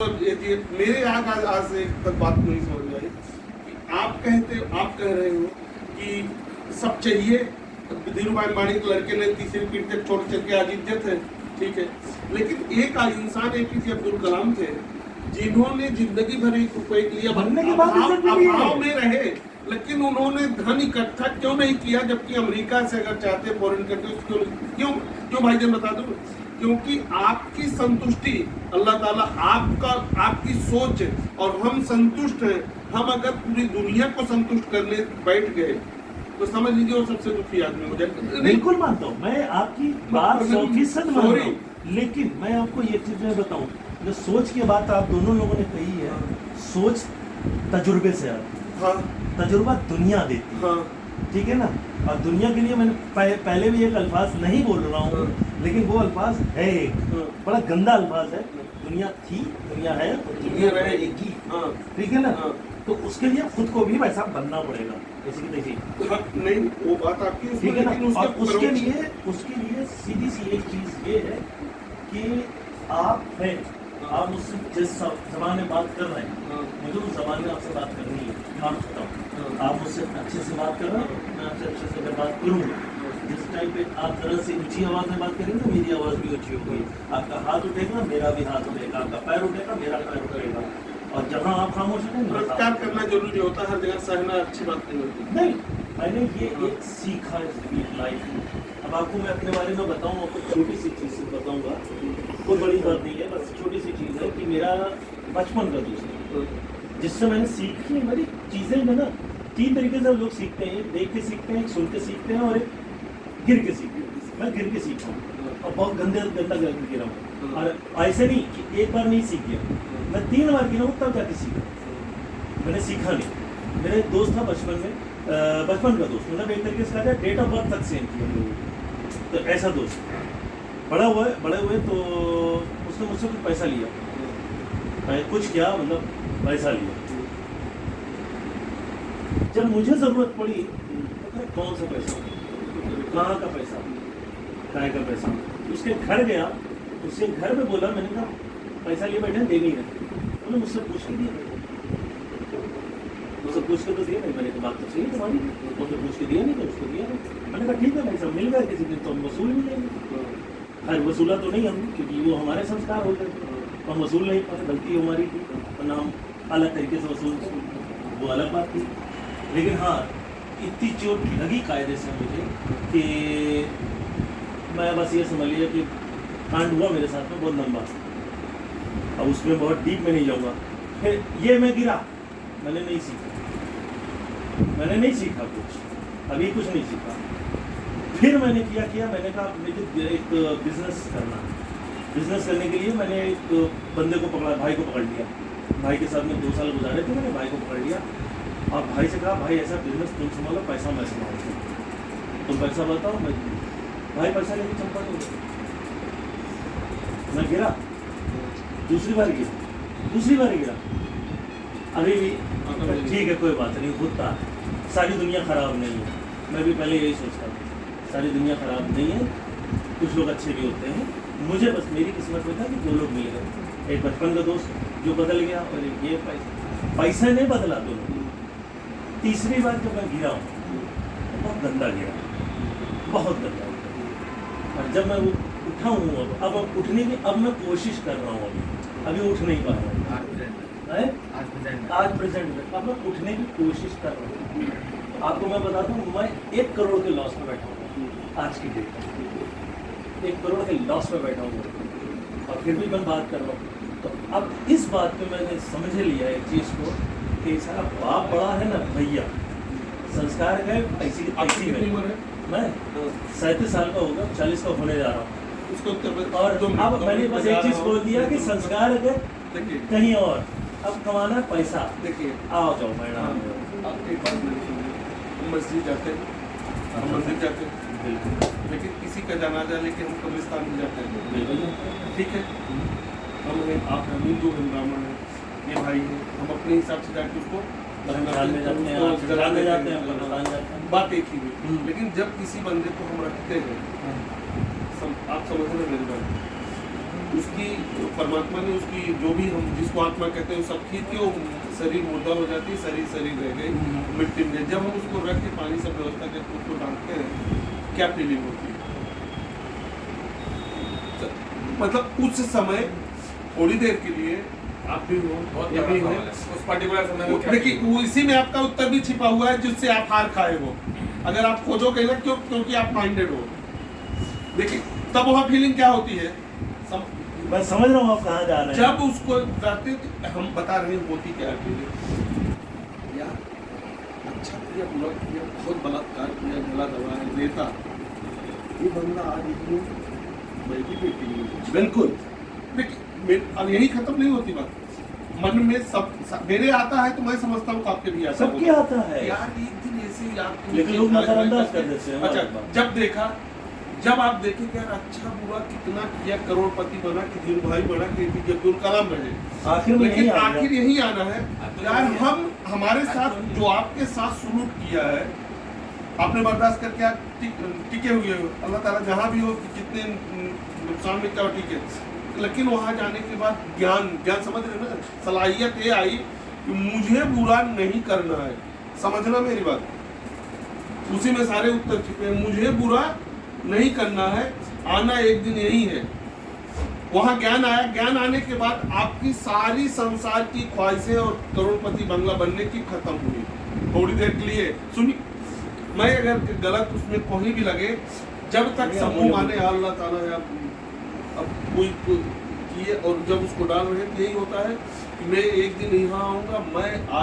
मेरे आज से तक बात नहीं समझ में आई कि आप कह रहे हो कि सब चाहिए। धीरूभाई अंबानी के लड़के ने तीसरी पीढ़ी तक छोड़ चल के आज इज्जत है, ठीक है, लेकिन एक इंसान एपीजे अब्दुल कलाम थे जिन्होंने जिंदगी भर एक रुपए के लिए अभाव में रहे, लेकिन उन्होंने धन इकट्ठा क्यों नहीं किया, जबकि अमेरिका से अगर चाहते फॉरेन कंट्री क्यों भाईजान बता दूं, क्योंकि आपकी संतुष्टि अल्लाह ताला आपकी सोच और हम संतुष्ट हैं। हम अगर पूरी दुनिया को संतुष्ट करने बैठ गए तो समझ लीजिए वो सबसे दुखी आदमी हो जाए। बिल्कुल मानता हूँ मैं आपकी बात 100% मानता हूँ, लेकिन मैं आपको ये चीज मैं बताऊँ, जो सोच की बात आप दोनों लोगों ने कही है, सोच तजुर्बे से आती है। हाँ, तजुर्बा दुनिया देती है। हाँ, ठीक है ना। और दुनिया के लिए मैंने पहले भी एक अल्फाज नहीं बोल रहा हूँ, लेकिन वो अल्फाज है एक बड़ा गंदा अल्फाज है, दुनिया थी, दुनिया है, दुनिया रहेगी। ठीक है ना। तो उसके लिए खुद को भी वैसा बनना पड़ेगा, जैसे कि देखिए नहीं वो बात आपकी, ठीक है ना। और उसके लिए सीधी सी एक चीज ये है कि आप हैं, आप मुझसे जिस जबान में बात कर रहे हैं, मुझे उस जबान में आपसे बात करनी है। मैं बताऊँ, आप मुझसे अच्छे से बात कर रहे हैं, मैं आपसे अच्छे से बात करूँगा। जिस टाइम पे आप जरा से ऊंची आवाज़ में बात करेंगे तो मेरी आवाज़ भी ऊंची होगी, आपका हाथ उठेगा मेरा भी हाथ उठेगा, आपका पैर उठेगा मेरा पैर उठेगा, और जहाँ आप खामोश हैं प्यार करना जरूरी होता है, हर जगह सहना अच्छी बात नहीं होती। नहीं, मैंने ये एक सीखा है लाइफ में। अब आपको मैं अपने बारे में बताऊँ, आपको छोटी सी चीज़ से बताऊँगा, कोई बड़ी बात नहीं है, बस छोटी सी चीज़ है कि मेरा बचपन का दोस्त है, जिससे मैंने सीखी मेरी चीज़ें में ना 3 तरीके से लोग सीखते हैं, एक देख के सीखते हैं, एक सुन के सीखते हैं, और एक गिर के सीखते हैं। मैं गिर के सीखा हूँ और बहुत गंदा गिरा हूँ, और ऐसे नहीं कि एक बार नहीं सीख गया, मैं 3 बार गिरा हूँ तब जाके सीखा। मैंने सीखा नहीं। मेरा एक दोस्त था बचपन में, बचपन का दोस्त, मतलब एक तरीके से कहा जाए डेट ऑफ बर्थ तक सेम किया, तो ऐसा दोस्त बड़े हुए तो उसने मुझसे कुछ पैसा लिया, मैं कुछ किया मतलब पैसा लिया। जब मुझे जरूरत पड़ी तो कौन सा पैसा, कहाँ का पैसा, काय का पैसा, उसके घर गया, उसके घर में बोला, मैंने कहा पैसा लिए बैठे दे नहीं रहे, उन्होंने मुझसे पूछ के दिया, मुझसे पूछ के तो दिया नहीं। मैंने कहा बात तो सही है तुम्हारी, मुझसे पूछ के दिया नहीं तो उसको दिया नहीं। मैंने कहा ठीक है पैसा मिल गया किसी दिन तो हम वसूल भी लेंगे। खैर वसूला तो नहीं हम, क्योंकि वो हमारे संस्कार हो गए थे, हम वसूल नहीं पाए, गलती हमारी थी, वरना हम अलग तरीके से वसूल, वो अलग बात थी। लेकिन हाँ, इतनी चोट लगी कायदे से मुझे कि मैं बस ये समझ लिया कि कांड हुआ मेरे साथ में बहुत लंबा, अब उसमें बहुत डीप में नहीं जाऊँगा। फिर ये मैं गिरा, मैंने नहीं सीखा कुछ, अभी कुछ नहीं सीखा। फिर मैंने किया मैंने कहा मुझे एक बिजनेस करना, बिजनेस करने के लिए मैंने एक बंदे को पकड़ा, भाई को पकड़ लिया, भाई के साथ में 2 साल गुजारे थे, मैंने भाई को पकड़ लिया और भाई से कहा भाई ऐसा बिजनेस तुम संभालो, पैसा मैं संभालूंगा, तुम पैसा बताओ मैं, भाई पैसा लेके चंपा दूंगा। मैं गिरा, दूसरी बार गिरा, अभी भी ठीक है कोई बात नहीं, होता है, सारी दुनिया खराब नहीं है। मैं भी पहले यही सोचता था, सारी दुनिया खराब नहीं है, कुछ लोग अच्छे भी होते हैं। मुझे बस मेरी किस्मत में था कि 2 लोग मिल गए, एक बचपन का दोस्त जो बदल गया, और एक ये पैसा ने बदला दोनों। तीसरी बार जब मैं गिरा हूँ बहुत गंदा गिरा, बहुत गंदा, और जब मैं उठा हूँ अब उठने की, अब मैं कोशिश कर रहा हूँ, अभी उठ नहीं पा रहा हूँ, आज प्रेजेंट में अब मैं उठने की कोशिश कर रहा हूँ। आपको मैं बता दूँ, मैं 1 करोड़ के लॉस में बैठा हूँ आज की डेट में, 1 करोड़ के लॉस में बैठा हूँ, और फिर भी मैं बात कर रहा हूँ। तो अब इस बात पे मैंने समझ लिया एक चीज़ को कि सारा बाप बड़ा है ना भैया, संस्कार का ऐसी में मैं 37 साल का होगा, 40 का होने जा रहा हूँ उसको। और अब मैंने बस एक चीज़ बोल दिया कि संस्कार कहीं और, अब कमाना पैसा, देखिए आओ जाओ मैडम, एक बात हम मस्जिद जाते हैं, बिल्कुल, लेकिन किसी का जनाजा लेके हम कब्रिस्तान में जाते हैं, बिल्कुल, ठीक है, हम हैं, आप हैं, हिंदू हैं, ब्राह्मण हैं, ये भाई हैं, हम अपने हिसाब से जाके उसको बात एक ही हुई। लेकिन जब किसी बंदे को हम रखते हैं, आप समझ रहे मेरी बात, उसकी परमात्मा ने उसकी जो भी हम जिसको आत्मा कहते हैं वो सब खींच के वो शरीर मुर्दा हो जाती है, शरीर शरीर रह गई मिट्टी में। जब हम उसको रख के पानी से व्यवस्था करके उसको डालते हैं, क्या फीलिंग होती है? मतलब उस समय थोड़ी देर के लिए आप भी हो, ये भी हो, उस पर्टिकुलर समय में क्या देखिए वो इसी में आपका उत्तर भी छिपा हुआ है जिससे आप हार खाए हो। अगर आप खोजोगे ना क्योंकि आप माइंडेड हो। देखिए तब वह फीलिंग क्या होती है? मैं समझ रहा हूँ आप कहाँ जा रहे हैं। जब उसको करते तो हम बता रहे हैं होती क्या है फीलिंग। यार अच्छा किया, बुरा किया, बहुत बलात्कार किया, गला दबाया, नेता, ये बंदा आज इतनी मैं भी बेटी नहीं। बिल्कुल। देखिए अब यही खत्म नहीं होती बात। मन में सब मेरे आता है तो मैं समझता हूँ आपके भी आता सबके होगा। आता है यार एक दिन ऐसे याद, लेकिन लोग नजरअंदाज कर देते हैं। अच्छा जब आप देखें कि यार अच्छा बुरा कितना किया, करोड़पति बना कि धीरू भाई बना कि अब्दुल कलाम रहे, आखिर में लेकिन यही आ गया। आखिर यही आना है। यार हम हमारे साथ जो आपके साथ सुलूक किया है, आपने बर्दाश्त करके आप टिके हुए हो। अल्लाह ताला जहाँ भी हो कितने नुकसान में क्या हो ठीक है, लेकिन वहाँ जाने के बाद ज्ञान समझ रहे ना, सलाहियत ये आई कि मुझे बुरा नहीं करना है। समझना मेरी बात, उसी में सारे उत्तर छिपे हैं। मुझे बुरा नहीं करना है, आना एक दिन यही है। वहाँ ज्ञान आया, ज्ञान आने के बाद आपकी सारी संसार की ख्वाहिशें और करोड़पति बंगला बनने की खत्म हुई। थोड़ी देर के लिए सुनिए, मैं अगर गलत उसमें कहीं भी लगे, जब तक समूह माने अल्लाह ताला या अब कोई किए और जब उसको डाल रहे तो यही होता है कि मैं एक दिन यहाँ आऊँगा, मैं